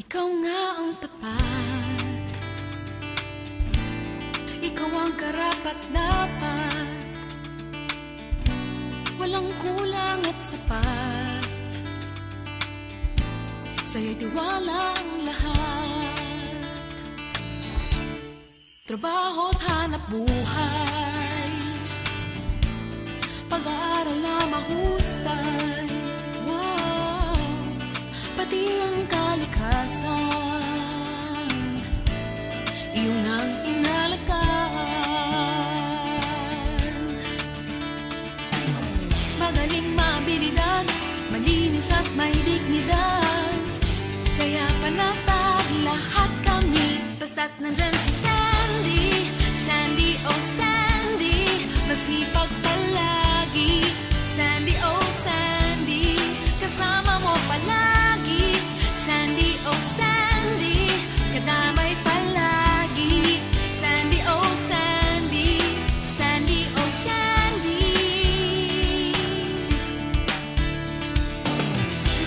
Ikaw nga ang tapat, ikaw ang karapat-dapat, walang kulang at sapat, sa'yo'y tiwala ang lahat. Trabaho't hanap buhay, pag-aaral na mahusay, wow, pati ang kalikasan, iyong ang inalagaan. Magaling, maabilidad, malinis at may dignidad, kaya panatag lahat kami, basta't nandyan si Sandy, Sandy, oh Sandy, masipag palagi, Sandy, oh Sandy, kasama mo palagi, Sandy, oh Sandy, kadamay palagi, Sandy, oh Sandy, Sandy, oh Sandy.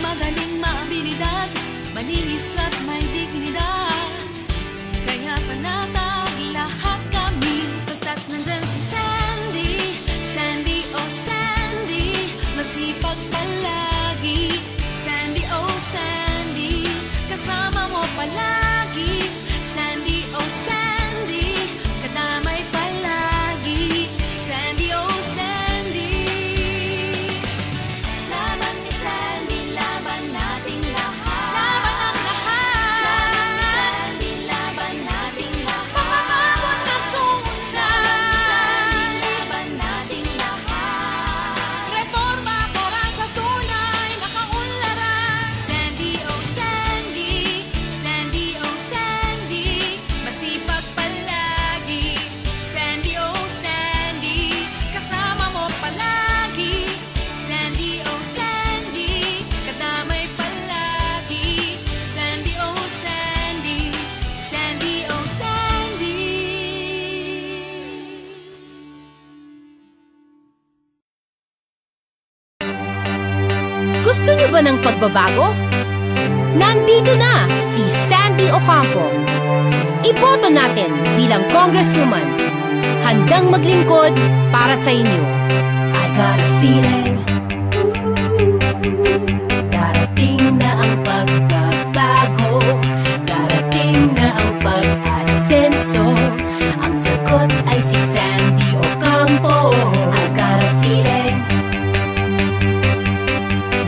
Magaling, maabilidad, malinis at may dignidad, kaya panatag lahat kami, basta't nandyan si Sandy, Sandy, oh Sandy, masipag palagi, Sandy, oh Sandy, kasama mo palagi, Sandy, oh Sandy, kadamay palagi, Sandy, oh Sandy. Laban ni Sandy, laban nating lahat, laban ang lahat, laban ni Sandy, laban nating lahat, pagbabago ng tunay, laban nating lahat, reforma para sa tunay na kaunlaran, Sandy, oh Sandy, Sandy, oh Sandy, masipag palagi, Sandy, oh Sandy, kasama mo palagi, Sandy, oh Sandy, kadamay palagi, Sandy, oh Sandy, Sandy, oh Sandy. Gusto niyo ba ng pagbabago? Nandito na si Sandy Ocampo. Iboto natin bilang congresswoman. Handang maglingkod para sa inyo. I got a feeling darating na ang pagbabago, darating na ang pag-asenso. Ang sagot ay si Sandy Ocampo. I got a feeling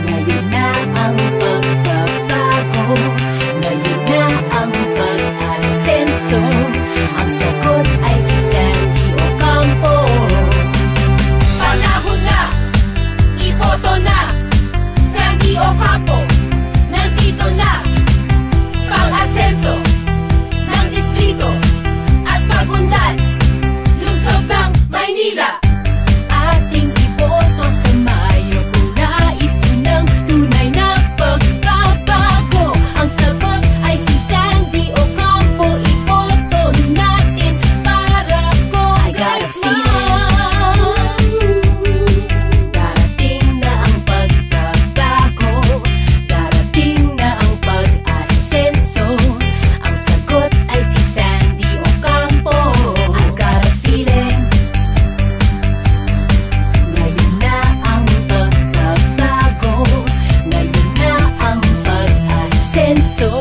ngayon na ang pagbabago, ngayon na ang pag-asenso. Ang sagot ay si Sandy Ocampo. Panahon na, iboto na, Sandy Ocampo. Nandito na, pang-asenso ng distrito at pag-unlad, lungsod ng Maynila. Ating iboto sa Mayo kung nais nyo ng tunay na pagbabago. Ang sagot ay si Sandy Ocampo. Iboto natin para congressman. Darating na ang pagbabago, darating na ang pag-asenso. Ang sagot ay si Sandy Ocampo. I got a feeling ngayon na ang pagbabago, ngayon na ang pag-asenso.